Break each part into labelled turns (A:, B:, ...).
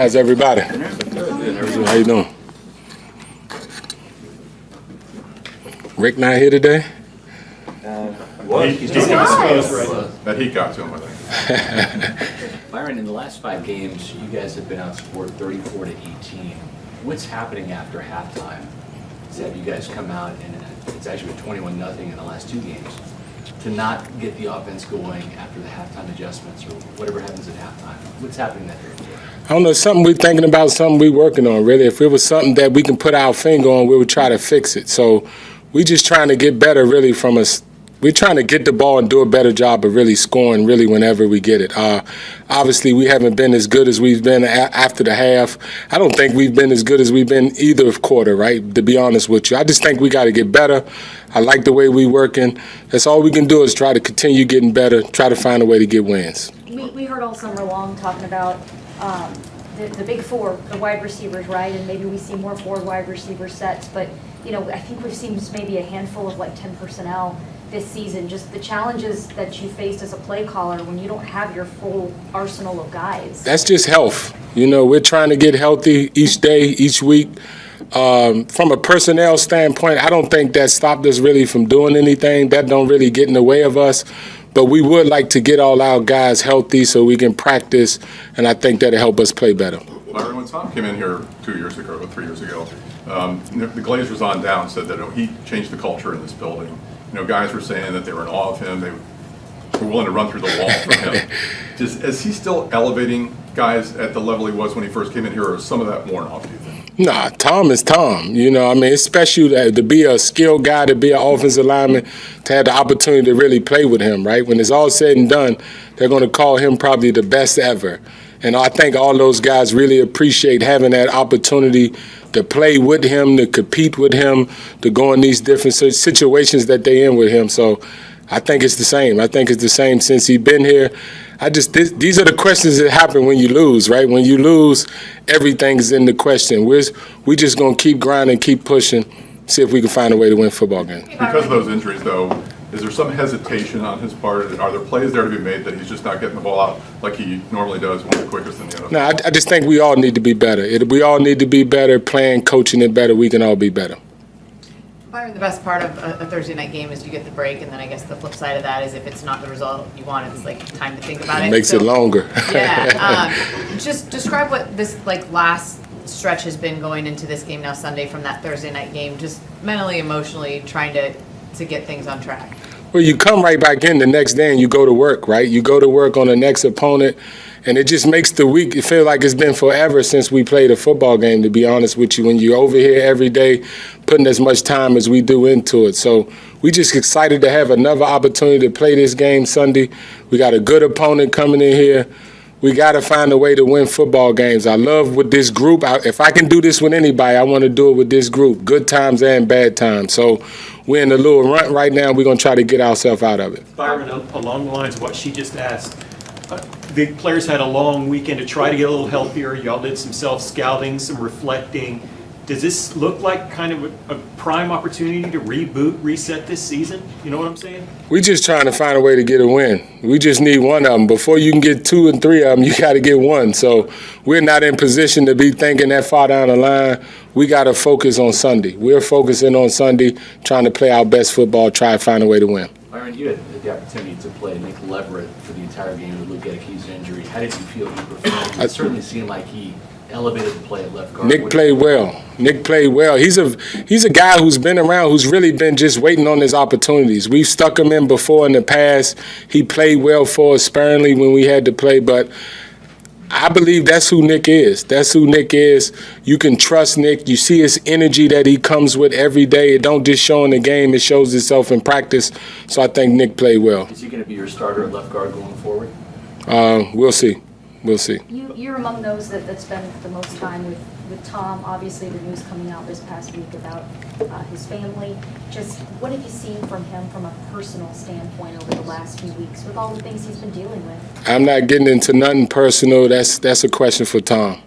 A: How's everybody? How you doing? Rick not here today?
B: That heat got to him, I think.
C: Byron, in the last 5 games, you guys have been outscored 34-18. What's happening after halftime? Have you guys come out and it's actually been 21-0 in the last 2 games to not get the offense going after the halftime adjustments or whatever happens at halftime? What's happening that day?
A: I don't know, something we're thinking about, something we're working on, really. If it was something that we can put our finger on, we would try to fix it. So we're just trying to get better, really, from us. We're trying to get the ball and do a better job of really scoring, really, whenever we get it. Obviously, we haven't been as good as we've been after the half. I don't think we've been as good as we've been either quarter, right, to be honest with you. I just think we got to get better. I like the way we're working. That's all we can do is try to continue getting better, try to find a way to get wins.
D: We heard all summer long talking about the big four, the wide receivers, right? And maybe we see more 4 wide receiver sets. But, you know, I think we've seen just maybe a handful of like 10 personnel this season. Just the challenges that you faced as a play caller when you don't have your full arsenal of guys.
A: That's just health. You know, we're trying to get healthy each day, each week. From a personnel standpoint, I don't think that stopped us really from doing anything. That don't really get in the way of us. But we would like to get all our guys healthy so we can practice, and I think that'll help us play better.
B: Byron, when Tom came in here 2 years ago, or 3 years ago, the Glazers on down said that he changed the culture in this building. You know, guys were saying that they were in awe of him. They were willing to run through the wall for him. Is he still elevating guys at the level he was when he first came in here, or is some of that worn off, do you think?
A: Nah, Tom is Tom. You know, I mean, it's special to be a skilled guy, to be an offensive lineman, to have the opportunity to really play with him, right? When it's all said and done, they're going to call him probably the best ever. And I think all those guys really appreciate having that opportunity to play with him, to compete with him, to go in these different situations that they're in with him. So I think it's the same. I think it's the same since he's been here. These are the questions that happen when you lose, right? When you lose, everything's in the question. We're just going to keep grinding, keep pushing, see if we can find a way to win football games.
B: Because of those injuries, though, is there some hesitation on his part? Are there plays there to be made that he's just not getting the ball out like he normally does, one of the quickest in the NFL?
A: No, I just think we all need to be better. We all need to be better, playing, coaching it better. We can all be better.
E: Byron, the best part of a Thursday night game is you get the break, and then I guess the flip side of that is if it's not the result you want, it's like time to think about it.
A: It makes it longer.
E: Yeah. Just describe what this last stretch has been going into this game now Sunday from that Thursday night game, just mentally, emotionally trying to get things on track.
A: Well, you come right back in the next day and you go to work, right? You go to work on the next opponent, and it just makes the week feel like it's been forever since we played a football game, to be honest with you, when you're over here every day putting as much time as we do into it. So we just excited to have another opportunity to play this game Sunday. We got a good opponent coming in here. We got to find a way to win football games. I love with this group. If I can do this with anybody, I want to do it with this group, good times and bad times. So we're in a little rut right now. We're going to try to get ourselves out of it.
F: Byron, along the lines of what she just asked, the players had a long weekend to try to get a little healthier. Y'all did some self-scouting, some reflecting. Does this look like kind of a prime opportunity to reboot, reset this season? You know what I'm saying?
A: We're just trying to find a way to get a win. We just need one of them. Before you can get 2 and 3 of them, you got to get one. So we're not in position to be thinking that far down the line. We got to focus on Sunday. We're focusing on Sunday, trying to play our best football, try to find a way to win.
C: Byron, you had the opportunity to play Nick Leverett for the entire game with Luke Gedeke's injury. How did you feel he performed? It certainly seemed like he elevated the play at left guard.
A: Nick played well. Nick played well. He's a guy who's been around, who's really been just waiting on his opportunities. We've stuck him in before in the past. He played well for us sparingly when we had to play, but I believe that's who Nick is. That's who Nick is. You can trust Nick. You see his energy that he comes with every day. It don't just show in the game. It shows itself in practice. So I think Nick played well.
C: Is he going to be your starter at left guard going forward?
A: We'll see. We'll see.
D: You're among those that spend the most time with Tom. Obviously, the news coming out this past week about his family. Just what have you seen from him from a personal standpoint over the last few weeks with all the things he's been dealing with?
A: I'm not getting into nothing personal. That's a question for Tom.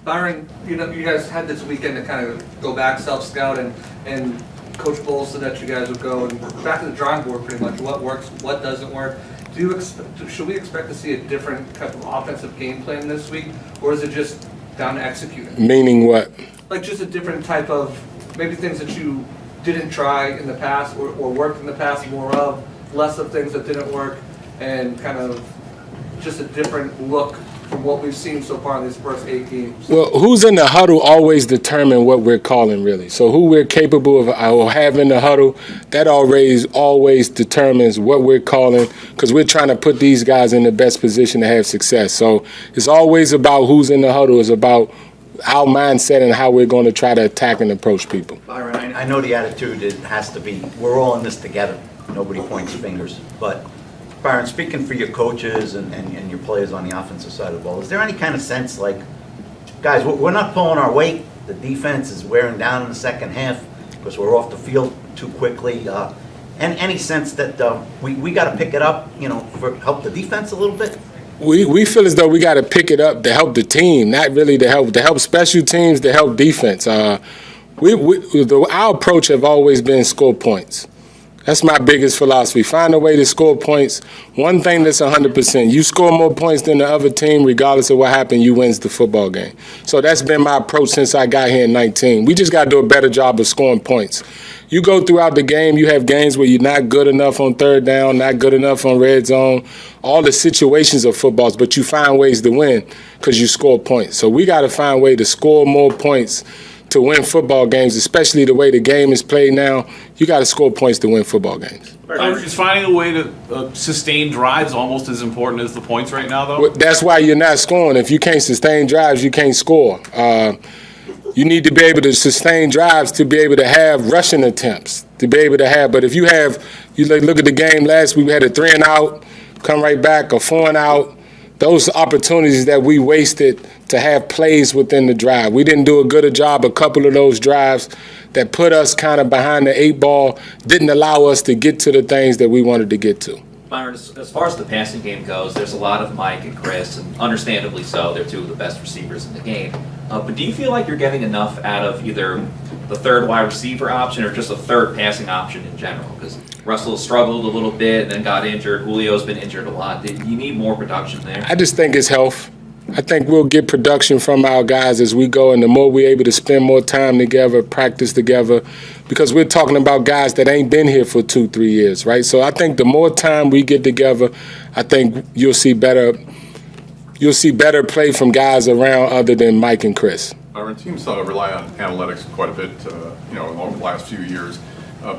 G: Byron, you guys had this weekend to kind of go back, self-scout, and Coach Bowles said that you guys would go and back to the drawing board pretty much. What works, what doesn't work. Should we expect to see a different type of offensive game plan this week, or is it just down to executing?
A: Meaning what?
G: Like just a different type of, maybe things that you didn't try in the past or worked in the past more of, less of things that didn't work, and kind of just a different look from what we've seen so far in these first 8 games?
A: Well, who's in the huddle always determine what we're calling, really. So who we're capable of or have in the huddle, that always determines what we're calling, because we're trying to put these guys in the best position to have success. So it's always about who's in the huddle. It's about our mindset and how we're going to try to attack and approach people.
H: Byron, I know the attitude it has to be, we're all in this together. Nobody points fingers. But Byron, speaking for your coaches and your players on the offensive side of the ball, is there any kind of sense like, guys, we're not pulling our weight. The defense is wearing down in the second half because we're off the field too quickly. And any sense that we got to pick it up, help the defense a little bit?
A: We feel as though we got to pick it up to help the team, not really to help special teams, to help defense. Our approach have always been score points. That's my biggest philosophy. Find a way to score points. One thing that's 100%. You score more points than the other team, regardless of what happened, you wins the football game. So that's been my approach since I got here in 19. We just got to do a better job of scoring points. You go throughout the game, you have games where you're not good enough on third down, not good enough on red zone, all the situations of footballs, but you find ways to win because you score points. So we got to find a way to score more points to win football games, especially the way the game is played now. You got to score points to win football games.
I: Is finding a way to sustain drives almost as important as the points right now, though?
A: That's why you're not scoring. If you can't sustain drives, you can't score. You need to be able to sustain drives to be able to have rushing attempts, to be able to have. But if you look at the game last week, we had a 3-and-out, come right back, a 4-and-out. Those opportunities that we wasted to have plays within the drive. We didn't do a good job. A couple of those drives that put us kind of behind the 8 ball didn't allow us to get to the things that we wanted to get to.
J: Byron, as far as the passing game goes, there's a lot of Mike and Chris, and understandably so. They're two of the best receivers in the game. But do you feel like you're getting enough out of either the third wide receiver option or just a third passing option in general? Because Russell struggled a little bit and then got injured. Julio's been injured a lot. Do you need more production there?
A: I just think it's health. I think we'll get production from our guys as we go, and the more we're able to spend more time together, practice together, because we're talking about guys that ain't been here for 2-3 years, right? So I think the more time we get together, I think you'll see better play from guys around other than Mike and Chris.
B: Our teams rely on analytics quite a bit, over the last few years.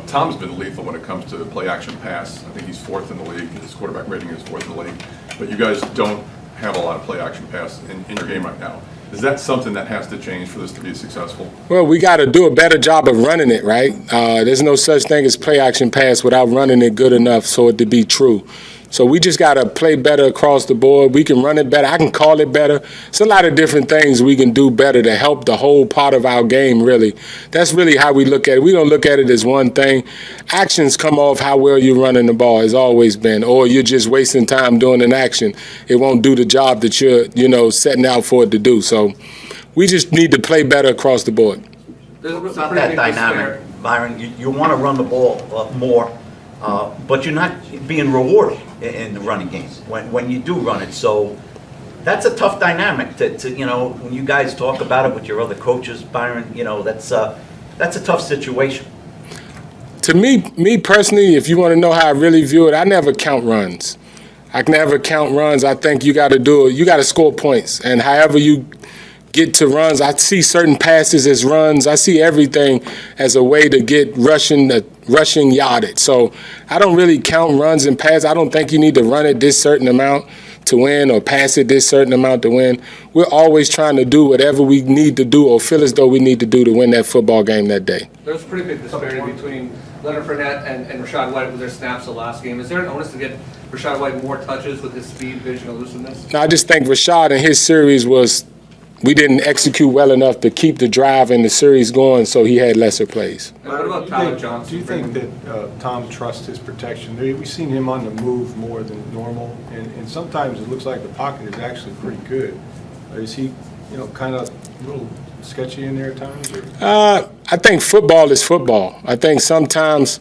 B: Tom's been lethal when it comes to play-action pass. I think he's 4th in the league. His quarterback rating is 4th in the league. But you guys don't have a lot of play-action pass in your game right now. Is that something that has to change for this to be successful?
A: Well, we got to do a better job of running it, right? There's no such thing as play-action pass without running it good enough so it to be true. So we just got to play better across the board. We can run it better. I can call it better. It's a lot of different things we can do better to help the whole part of our game, really. That's really how we look at it. We don't look at it as one thing. Actions come off how well you're running the ball, has always been. Or you're just wasting time doing an action. It won't do the job that you're, setting out for it to do. So we just need to play better across the board.
H: It's not that dynamic, Byron. You want to run the ball more, but you're not being rewarded in the running game when you do run it. So that's a tough dynamic to when you guys talk about it with your other coaches, Byron, that's a tough situation.
A: To me personally, if you want to know how I really view it, I never count runs. I never count runs. I think you got to score points. And however you get to runs, I see certain passes as runs. I see everything as a way to get rushing yardage. So I don't really count runs and passes. I don't think you need to run it this certain amount to win or pass it this certain amount to win. We're always trying to do whatever we need to do or feel as though we need to do to win that football game that day.
G: There's a pretty big disparity between Leonard Fournette and Rachaad White with their snaps the last game. Is there an onus to get Rachaad White more touches with his speed, vision, elusiveness?
A: No, I just think Rachaad in his series we didn't execute well enough to keep the drive and the series going, so he had lesser plays.
G: And what about Tyler Johnson?
K: Do you think that Tom trusts his protection? We've seen him on the move more than normal, and sometimes it looks like the pocket is actually pretty good. Is he, kind of a little sketchy in there at times?
A: I think football is football. I think sometimes,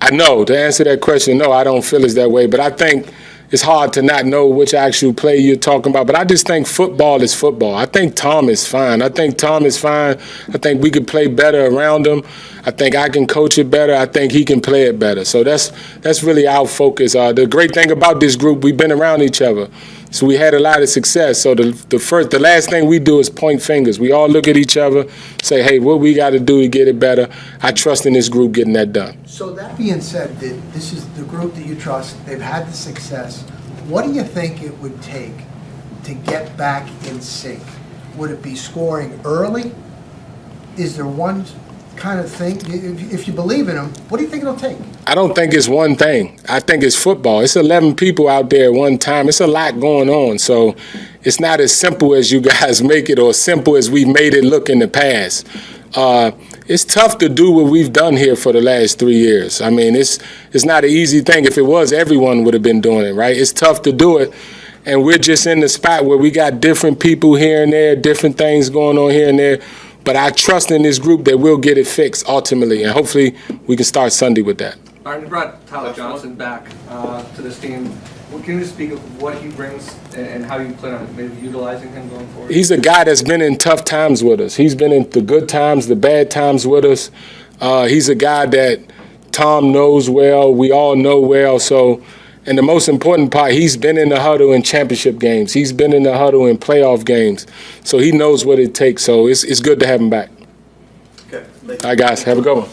A: to answer that question, no, I don't feel it's that way, but I think it's hard to not know which actual play you're talking about. But I just think football is football. I think Tom is fine. I think we could play better around him. I think I can coach it better. I think he can play it better. So that's really our focus. The great thing about this group, we've been around each other. So we had a lot of success. So the last thing we do is point fingers. We all look at each other, say, hey, what we got to do to get it better. I trust in this group getting that done.
L: So that being said, this is the group that you trust. They've had the success. What do you think it would take to get back in sync? Would it be scoring early? Is there one kind of thing? If you believe in them, what do you think it'll take?
A: I don't think it's one thing. I think it's football. It's 11 people out there at one time. It's a lot going on. So it's not as simple as you guys make it or simple as we made it look in the past. It's tough to do what we've done here for the last 3 years. I mean, it's not an easy thing. If it was, everyone would have been doing it, right? It's tough to do it. And we're just in the spot where we got different people here and there, different things going on here and there. But I trust in this group that we'll get it fixed ultimately, and hopefully we can start Sunday with that.
G: Byron, you brought Tyler Johnson back to this team. Can you just speak of what he brings and how you plan on maybe utilizing him going forward?
A: He's a guy that's been in tough times with us. He's been in the good times, the bad times with us. He's a guy that Tom knows well, we all know well. So, and the most important part, he's been in the huddle in championship games. He's been in the huddle in playoff games. So he knows what it takes. So it's good to have him back.
H: Okay.
A: All right, guys, have a good one.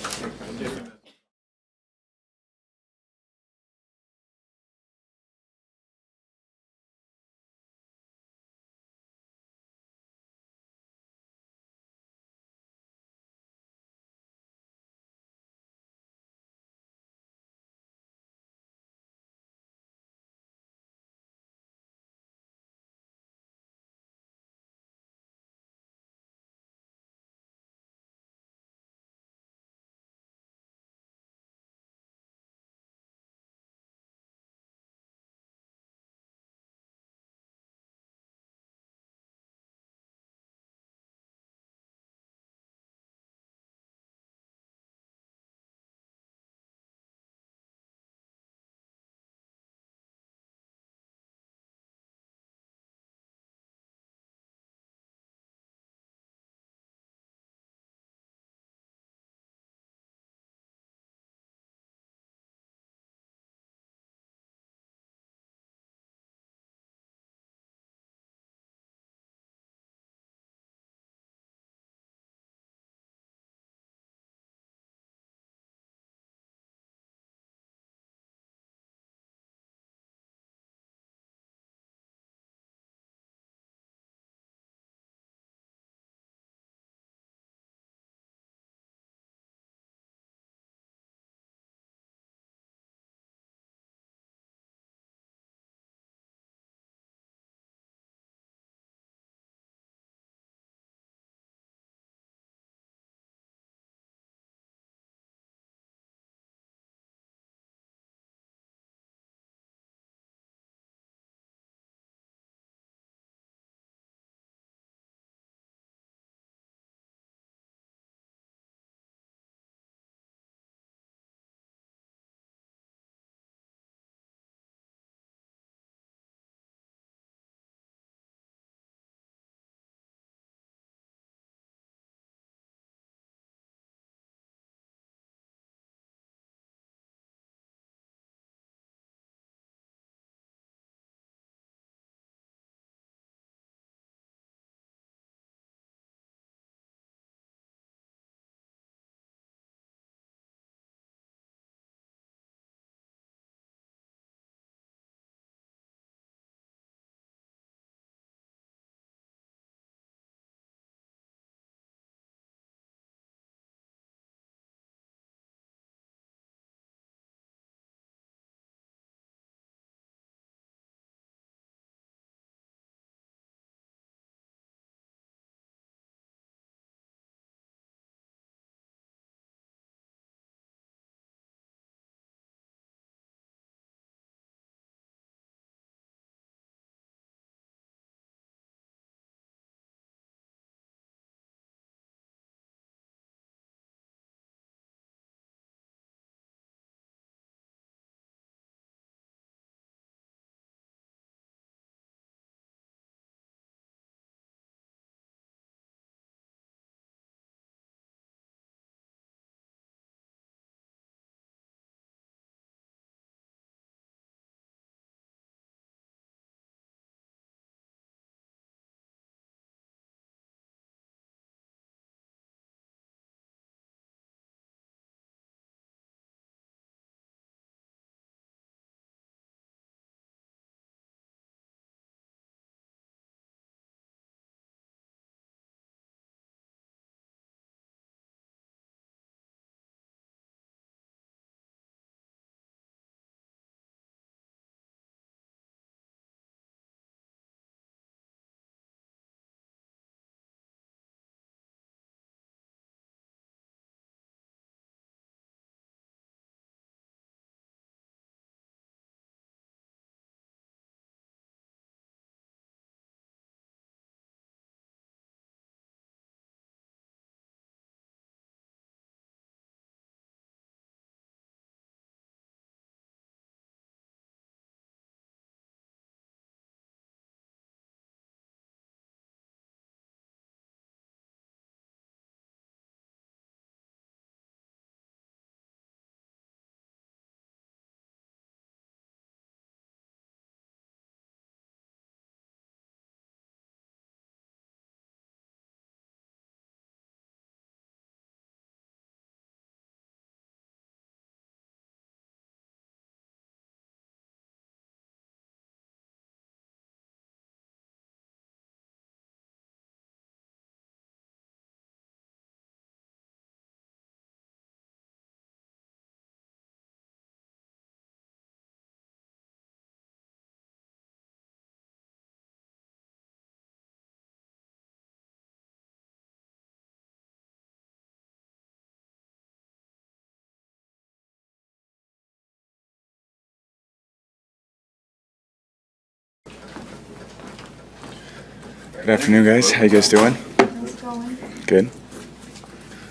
M: Good afternoon, guys. How you guys doing?
D: How's it going?
M: Good.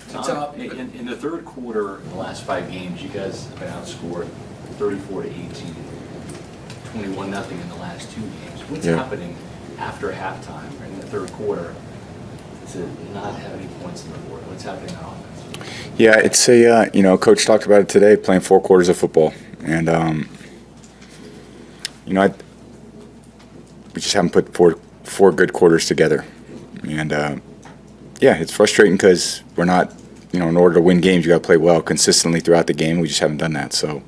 C: Tom, in the third quarter, in the last 5 games, you guys have been outscored 34 to 18, 21 nothing in the last 2 games. What's
M: Yeah.
C: happening after halftime or in the third quarter to not have any points on the board? What's happening on offense?
M: Yeah, it's Coach talked about it today, playing 4 quarters of football. And, we just haven't put four good quarters together. And, it's frustrating because we're not, in order to win games, you got to play well consistently throughout the game. We just haven't done that. So,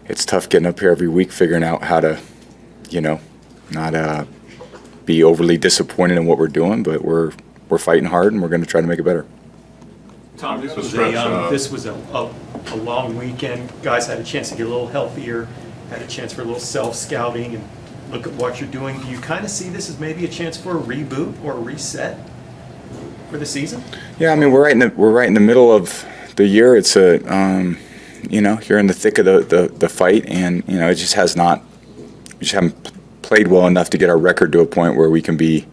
M: it's tough getting up here every week, figuring out how to, not be overly disappointed in what we're doing, but we're fighting hard and we're going to try to make it better.
F: Tom,
B: This was stretch,
F: this was a long weekend. Guys had a chance to get a little healthier, had a chance for a little self-scouting and look at what you're doing. Do you kind of see this as maybe a chance for a reboot or a reset for the season?
M: Yeah, I mean we're right in the middle of the year. It's you're in the thick of the fight, and it just has not. We just haven't played well enough to get our record to a point where we can be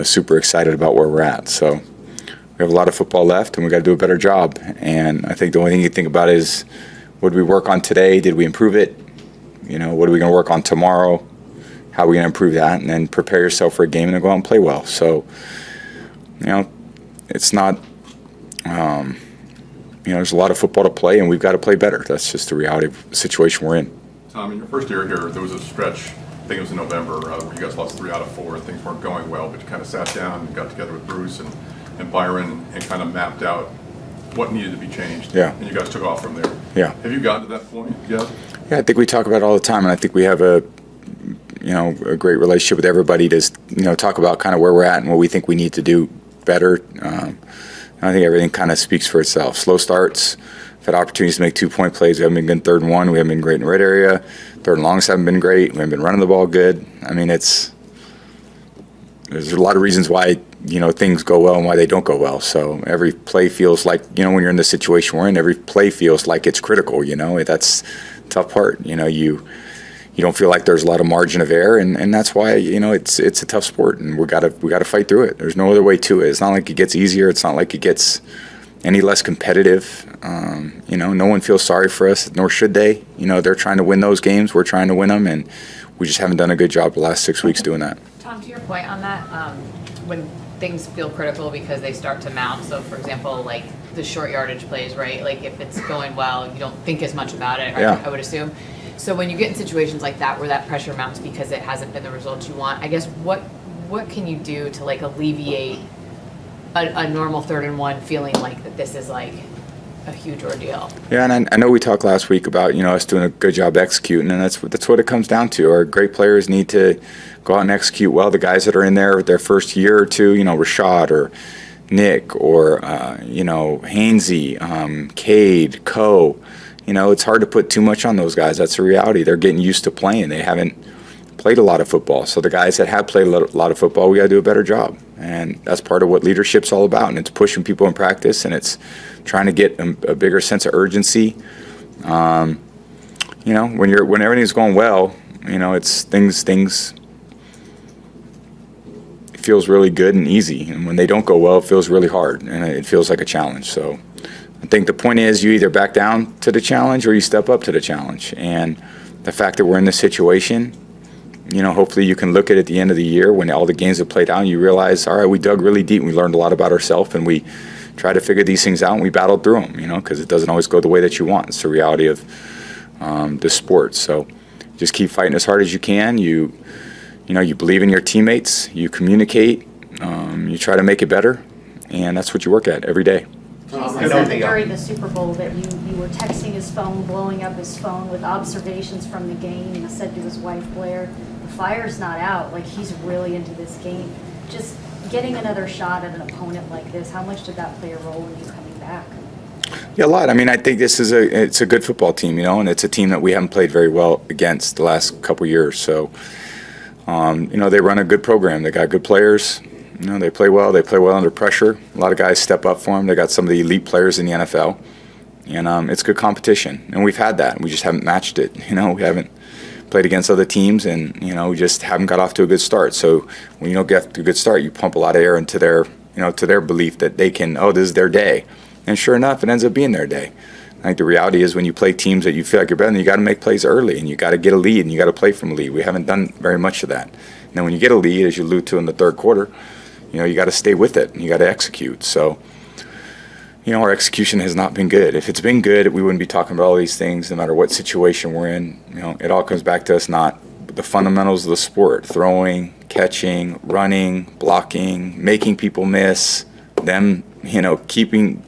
M: super excited about where we're at. So we have a lot of football left, and we got to do a better job. And I think the only thing you think about is, what did we work on today? Did we improve it? What are we going to work on tomorrow? How are we going to improve that? And then prepare yourself for a game and then go out and play well. So, it's not, there's a lot of football to play, and we've got to play better. That's just the reality of the situation we're in.
B: Tom, in your first year here, there was a stretch, I think it was in November, where you guys lost 3 out of 4 and things weren't going well, but you kind of sat down and got together with Bruce and Byron and kind of mapped out what needed to be changed.
M: Yeah.
B: And you guys took off from there.
M: Yeah.
B: Have you gotten to that point yet?
M: Yeah, I think we talk about it all the time, and I think we have a great relationship with everybody to, talk about kind of where we're at and what we think we need to do better. I think everything kind of speaks for itself. Slow starts. We've had opportunities to make 2-point plays. We haven't been good in 3rd and 1. We haven't been great in the red area. 3rd and longs haven't been great. We haven't been running the ball good. I mean, there's a lot of reasons why, things go well and why they don't go well. So every play feels like, when you're in the situation we're in, every play feels like it's critical, That's the tough part. You don't feel like there's a lot of margin of error, and that's why, it's a tough sport, and we gotta fight through it. There's no other way to it. It's not like it gets easier. It's not like it gets any less competitive. No one feels sorry for us, nor should they. They're trying to win those games. We're trying to win them, and we just haven't done a good job the last 6 weeks doing that.
E: Tom, to your point on that, when things feel critical because they start to mount, so for example, like the short yardage plays, right? Like if it's going well, you don't think as much about it,
M: Yeah.
E: I would assume. So when you get in situations like that where that pressure mounts because it hasn't been the result you want, I guess what can you do to like alleviate a normal 3rd and 1 feeling like that this is like a huge ordeal?
M: Yeah, and I know we talked last week about us doing a good job executing, and that's what it comes down to. Our great players need to go out and execute well. The guys that are in there their first year or two, Rashad or Nick or Hainsey, Cade, Coe. It's hard to put too much on those guys. That's the reality. They're getting used to playing. They haven't played a lot of football. So the guys that have played a lot of football, we got to do a better job. And that's part of what leadership's all about. And it's pushing people in practice, and it's trying to get a bigger sense of urgency. When everything's going well, it's things. It feels really good and easy. And when they don't go well, it feels really hard, and it feels like a challenge. So I think the point is you either back down to the challenge or you step up to the challenge. And the fact that we're in this situation, hopefully you can look at it at the end of the year when all the games have played out and you realize, all right, we dug really deep and we learned a lot about ourselves, and we tried to figure these things out and we battled through them, because it doesn't always go the way that you want. It's the reality of this sport. So just keep fighting as hard as you can. You believe in your teammates, you communicate, you try to make it better, and that's what you work at every day.
D: Jason said that during the Super Bowl that you were texting his phone, blowing up his phone with observations from the game. He said to his wife, Blair, the fire's not out. Like, he's really into this game. Just getting another shot at an opponent like this, how much did that play a role in you coming back?
M: Yeah, a lot. I mean, I think it's a good football team, and it's a team that we haven't played very well against the last couple years. So, they run a good program. They got good players. They play well. They play well under pressure. A lot of guys step up for them. They got some of the elite players in the NFL, and it's good competition. And we've had that. We just haven't matched it. We haven't played against other teams, and we just haven't got off to a good start. So when you don't get to a good start, you pump a lot of air into their to their belief that they can, this is their day, and sure enough, it ends up being their day. I think the reality is when you play teams that you feel like you're better, you got to make plays early, and you got to get a lead, and you got to play from a lead. We haven't done very much of that. And then when you get a lead, as you allude to in the third quarter, you got to stay with it, and you got to execute. So, our execution has not been good. If it's been good, we wouldn't be talking about all these things, no matter what situation we're in. It all comes back to us not the fundamentals of the sport: throwing, catching, running, blocking, making people miss, them, keeping,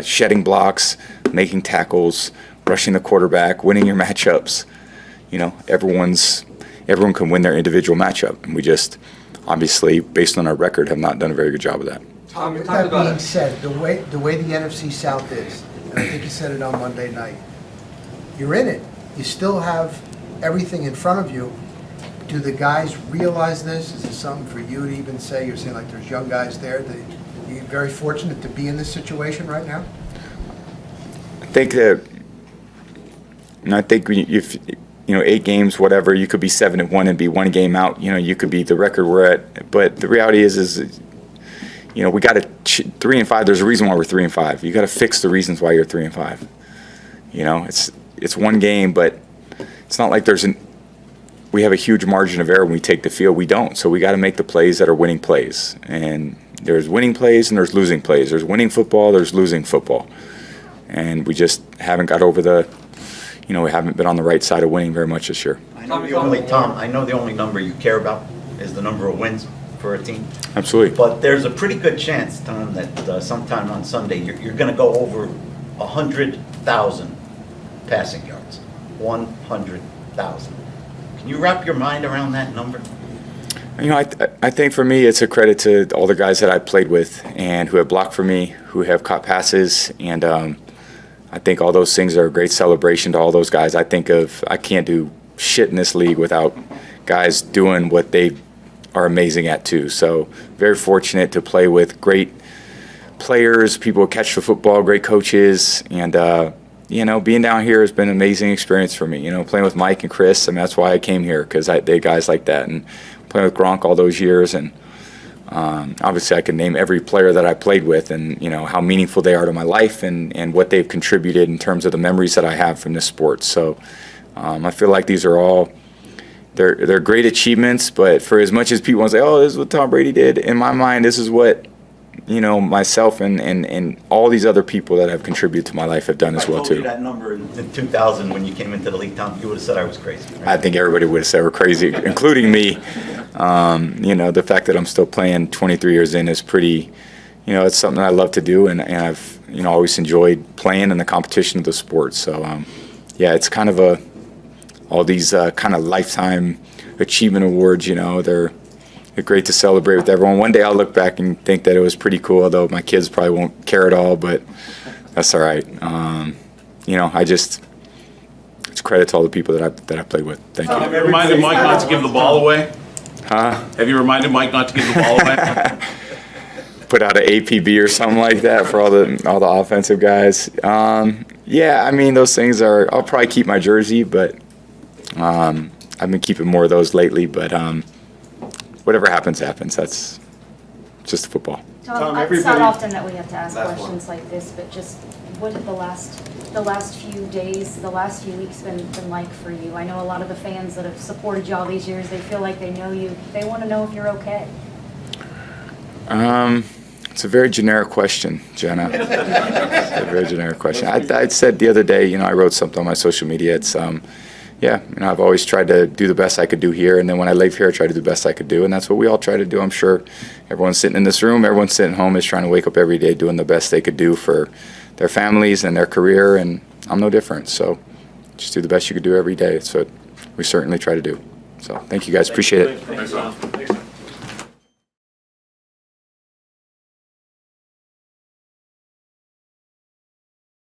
M: shedding blocks, making tackles, rushing the quarterback, winning your matchups. Everyone can win their individual matchup, and we just, obviously, based on our record, have not done a very good job of that.
G: Tom, you
L: With
G: talked
L: that
G: about
L: being
G: it.
L: said, the way the NFC South is, and I think you said it on Monday night, you're in it. You still have everything in front of you. Do the guys realize this? Is it something for you to even say? You're saying like there's young guys there. You're very fortunate to be in this situation right now.
M: I think that, if 8 games, whatever, you could be 7-1 and be 1 game out. You could be the record we're at. But the reality is we got to 3-5. There's a reason why we're 3-5. You got to fix the reasons why you're 3-5. It's 1 game, but it's not like we have a huge margin of error when we take the field. We don't. So we got to make the plays that are winning plays. And there's winning plays and there's losing plays. There's winning football. There's losing football. And we just haven't got over we haven't been on the right side of winning very much this year.
H: I know the only number you care about is the number of wins for a team.
M: Absolutely.
H: But there's a pretty good chance, Tom, that sometime on Sunday you're going to go over 100,000 passing yards. 100,000. Can you wrap your mind around that number?
M: I think for me, it's a credit to all the guys that I played with and who have blocked for me, who have caught passes, and I think all those things are a great celebration to all those guys. I can't do shit in this league without guys doing what they are amazing at too. So very fortunate to play with great players, people who catch the football, great coaches, and being down here has been an amazing experience for me. Playing with Mike and Chris, that's why I came here, because they had guys like that, and playing with Gronk all those years, and obviously I can name every player that I played with, and how meaningful they are to my life, and what they've contributed in terms of the memories that I have from this sport. So I feel like these are all they're great achievements, but for as much as people want to say, this is what Tom Brady did, in my mind, this is what myself and all these other people that have contributed to my life have done as well too.
H: If I told you that number in 2000 when you came into the league, Tom, you would have said I was crazy. Right?
M: I think everybody would have said we're crazy, including me. The fact that I'm still playing 23 years in is pretty, it's something I love to do, and I've, always enjoyed playing in the competition of the sport. So, it's kind of all these kind of lifetime achievement awards, they're great to celebrate with everyone. One day I'll look back and think that it was pretty cool, although my kids probably won't care at all, but that's all right. It's credit to all the people that I played with. Thank you.
I: Have you reminded Mike not to give the ball away?
M: Huh?
I: Have you reminded Mike not to give the ball away?
M: Put out an APB or something like that for all the offensive guys. Those things are. I'll probably keep my jersey, but I've been keeping more of those lately. But whatever happens. That's just football.
D: Tom, it's not often that we have to ask questions like this, but just what have the last few days, the last few weeks been like for you? I know a lot of the fans that have supported you all these years, they feel like they know you. They want to know if you're okay.
M: It's a very generic question, Jenna. It's a very generic question. I said the other day, I wrote something on my social media. It's, I've always tried to do the best I could do here, and then when I leave here, I try to do the best I could do, and that's what we all try to do. I'm sure everyone sitting in this room, everyone sitting home is trying to wake up every day doing the best they could do for their families and their career, and I'm no different. So just do the best you could do every day. It's what we certainly try to do. So thank you guys. Appreciate it.
B: Thanks, Tom.